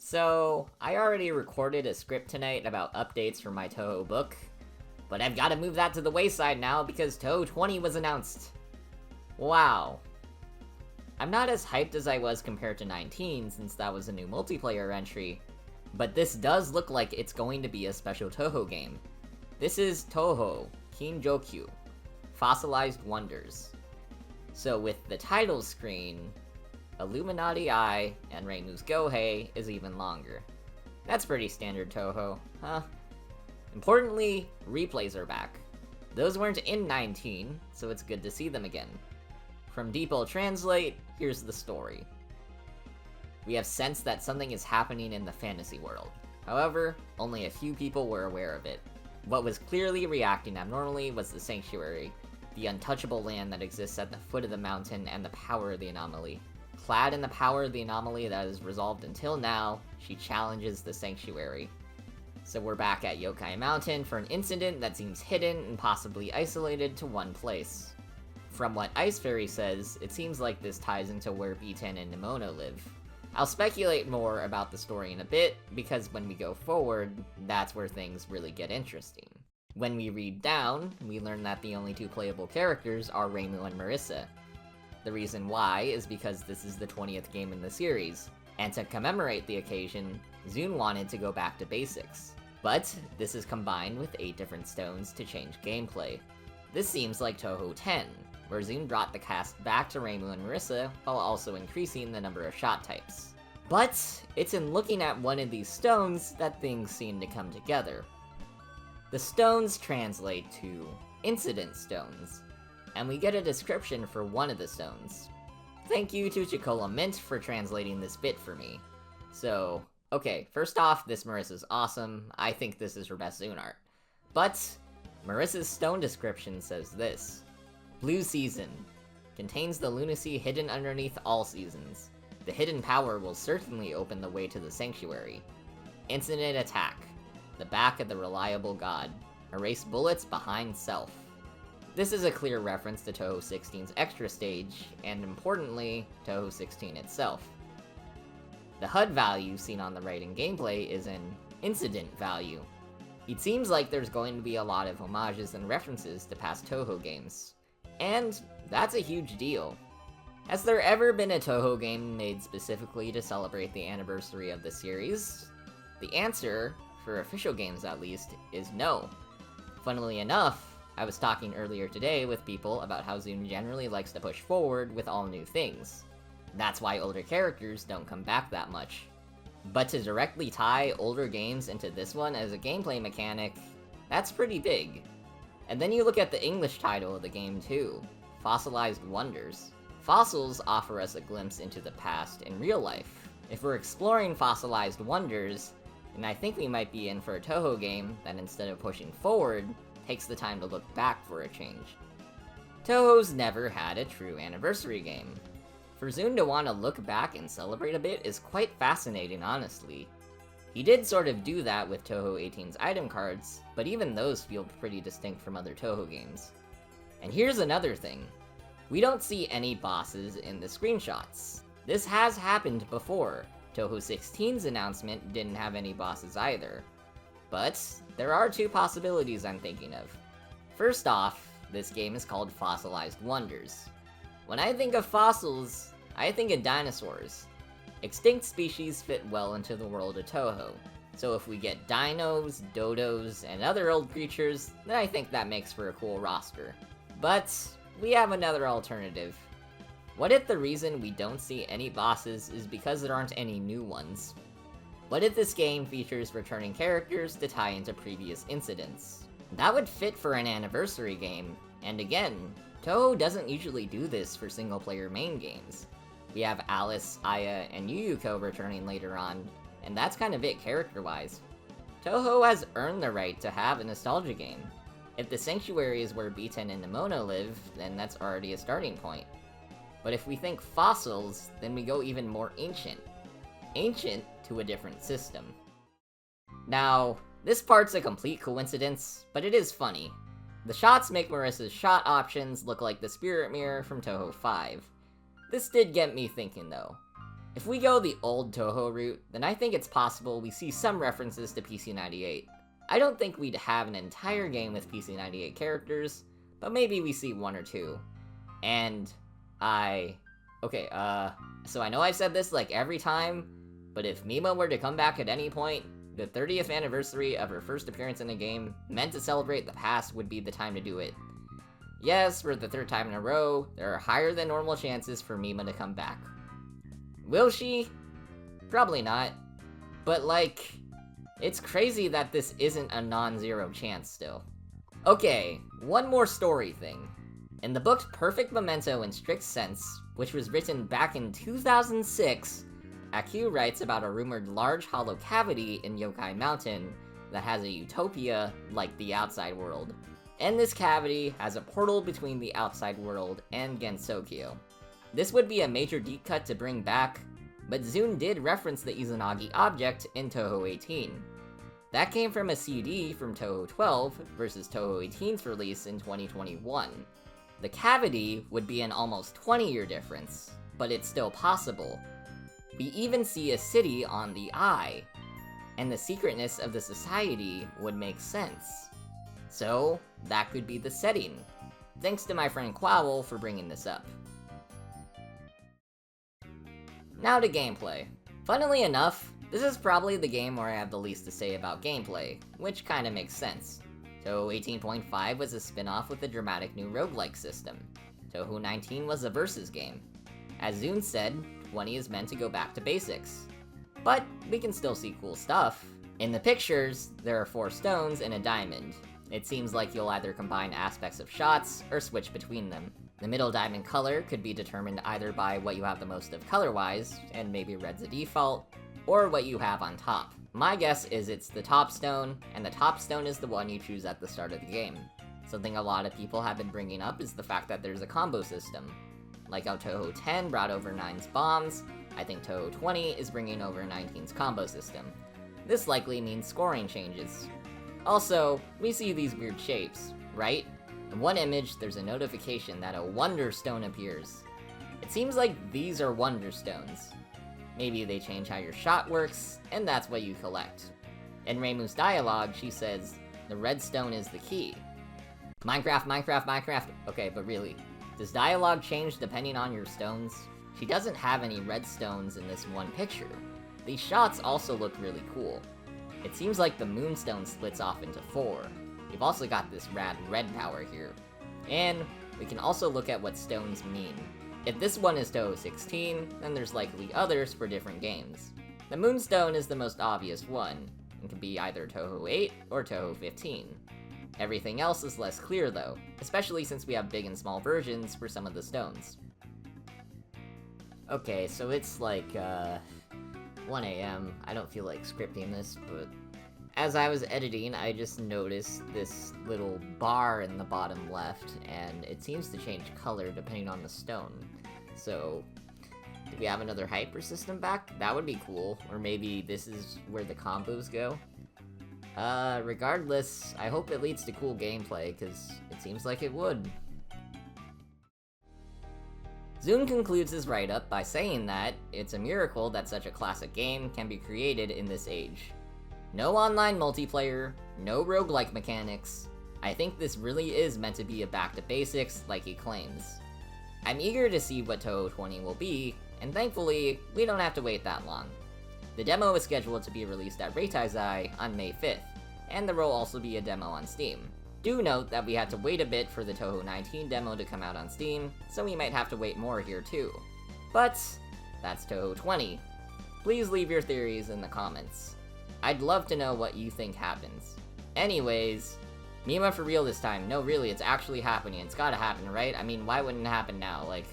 So, I already recorded a script tonight about updates for my Touhou book, but I've gotta move that to the wayside now because Touhou 20 was announced. Wow. I'm not as hyped as I was compared to 19 since that was a new multiplayer entry, but this does look like it's going to be a special Touhou game. This is Touhou Kinjo Kyo, Fossilized Wonders. So with the title screen, Illuminati Eye and Reimu's Gohei is even longer. That's pretty standard Touhou, huh? Importantly, replays are back. Those weren't in 19, so it's good to see them again. From Depot Translate, here's the story. We have sensed that something is happening in the fantasy world. However, only a few people were aware of it. What was clearly reacting abnormally was the Sanctuary, the untouchable land that exists at the foot of the mountain and the power of the anomaly. Clad in the power of the anomaly that is resolved until now, she challenges the Sanctuary. So we're back at Yokai Mountain for an incident that seems hidden and possibly isolated to one place. From what Ice Fairy says, it seems like this ties into where B10 and Nemono live. I'll speculate more about the story in a bit, because when we go forward, that's where things really get interesting. When we read down, we learn that the only two playable characters are Reimu and Marisa. The reason why is because this is the 20th game in the series, and to commemorate the occasion, Zune wanted to go back to basics. But this is combined with 8 different stones to change gameplay. This seems like Touhou 10, where Zune brought the cast back to Reimu and Marisa while also increasing the number of shot types. But it's in looking at one of these stones that things seem to come together. The stones translate to Incident Stones, and we get a description for one of the stones. Thank you to Chicola Mint for translating this bit for me. So, okay, first off, this Marisa's awesome. I think this is her best Zune art. But Marisa's stone description says this. Blue Season. Contains the lunacy hidden underneath all seasons. The hidden power will certainly open the way to the Sanctuary. Incident Attack. The back of the reliable god. Erase bullets behind self. This is a clear reference to Touhou 16's extra stage, and importantly, Touhou 16 itself. The HUD value seen on the right in gameplay is an incident value. It seems like there's going to be a lot of homages and references to past Touhou games. And that's a huge deal. Has there ever been a Touhou game made specifically to celebrate the anniversary of the series? The answer, for official games at least, is no. Funnily enough, I was talking earlier today with people about how Zune generally likes to push forward with all new things. That's why older characters don't come back that much. But to directly tie older games into this one as a gameplay mechanic, that's pretty big. And then you look at the English title of the game too, Fossilized Wonders. Fossils offer us a glimpse into the past in real life. If we're exploring Fossilized Wonders, then I think we might be in for a Touhou game that instead of pushing forward, takes the time to look back for a change. Touhou's never had a true anniversary game. For Zune to want to look back and celebrate a bit is quite fascinating, honestly. He did sort of do that with Touhou 18's item cards, but even those feel pretty distinct from other Touhou games. And here's another thing. We don't see any bosses in the screenshots. This has happened before. Touhou 16's announcement didn't have any bosses either. But there are 2 possibilities I'm thinking of. First off, this game is called Fossilized Wonders. When I think of fossils, I think of dinosaurs. Extinct species fit well into the world of Touhou. So if we get dinos, dodos, and other old creatures, then I think that makes for a cool roster. But we have another alternative. What if the reason we don't see any bosses is because there aren't any new ones? What if this game features returning characters to tie into previous incidents? That would fit for an anniversary game, and again, Touhou doesn't usually do this for single-player main games. We have Alice, Aya, and Yuyuko returning later on, and that's kind of it character-wise. Touhou has earned the right to have a nostalgia game. If the Sanctuary is where B10 and Nemono live, then that's already a starting point. But if we think fossils, then we go even more ancient. Ancient to a different system. Now, this part's a complete coincidence, but it is funny. The shots make Marisa's shot options look like the Spirit Mirror from Touhou 5. This did get me thinking though. If we go the old Touhou route, then I think it's possible we see some references to PC98. I don't think we'd have an entire game with PC98 characters, but maybe we see one or two. And so I know I've said this like every time, but if Mima were to come back at any point, the 30th anniversary of her first appearance in a game meant to celebrate the past would be the time to do it. Yes, for the third time in a row, there are higher than normal chances for Mima to come back. Will she? Probably not. But like, it's crazy that this isn't a non-zero chance still. Okay, one more story thing. In the book Perfect Memento in Strict Sense, which was written back in 2006, Aku writes about a rumored large hollow cavity in Yokai Mountain that has a utopia like the outside world. And this cavity has a portal between the outside world and Gensokyo. This would be a major deep cut to bring back, but Zune did reference the Izanagi object in Touhou 18. That came from a CD from Touhou 12 versus Touhou 18's release in 2021. The cavity would be an almost 20-year difference, but it's still possible. We even see a city on the eye, and the secretness of the society would make sense. So, that could be the setting. Thanks to my friend Quowl for bringing this up. Now to gameplay. Funnily enough, this is probably the game where I have the least to say about gameplay, which kinda makes sense. Touhou 18.5 was a spin-off with a dramatic new roguelike system. Touhou 19 was a versus game. As Zune said, 20 is meant to go back to basics. But we can still see cool stuff. In the pictures, there are 4 stones and a diamond. It seems like you'll either combine aspects of shots, or switch between them. The middle diamond color could be determined either by what you have the most of color-wise, and maybe red's a default, or what you have on top. My guess is it's the top stone, and the top stone is the one you choose at the start of the game. Something a lot of people have been bringing up is the fact that there's a combo system. Like how Touhou 10 brought over 9's bombs, I think Touhou 20 is bringing over 19's combo system. This likely means scoring changes. Also, we see these weird shapes, right? In one image, there's a notification that a Wonder Stone appears. It seems like these are Wonder Stones. Maybe they change how your shot works, and that's what you collect. In Reimu's dialogue, she says, "The red stone is the key." Minecraft, Minecraft, Minecraft. Okay, but really, does dialogue change depending on your stones? She doesn't have any red stones in this one picture. These shots also look really cool. It seems like the moonstone splits off into 4. We've also got this rad red power here. And we can also look at what stones mean. If this one is Touhou 16, then there's likely others for different games. The moonstone is the most obvious one, and can be either Touhou 8 or Touhou 15. Everything else is less clear though, especially since we have big and small versions for some of the stones. Okay, so it's like, 1 AM. I don't feel like scripting this, but as I was editing, I just noticed this little bar in the bottom left, and it seems to change color depending on the stone. So, do we have another hyper system back? That would be cool. Or maybe this is where the combos go. Regardless, I hope it leads to cool gameplay, because it seems like it would. Zune concludes his write-up by saying that it's a miracle that such a classic game can be created in this age. No online multiplayer, no roguelike mechanics. I think this really is meant to be a back to basics like he claims. I'm eager to see what Touhou 20 will be, and thankfully, we don't have to wait that long. The demo is scheduled to be released at Reitaizai on May 5th, and there will also be a demo on Steam. Do note that we had to wait a bit for the Touhou 19 demo to come out on Steam, so we might have to wait more here too. But, that's Touhou 20. Please leave your theories in the comments. I'd love to know what you think happens. Anyways, Mima for real this time. No, really, it's actually happening. It's gotta happen, right? I mean, why wouldn't it happen now? Like,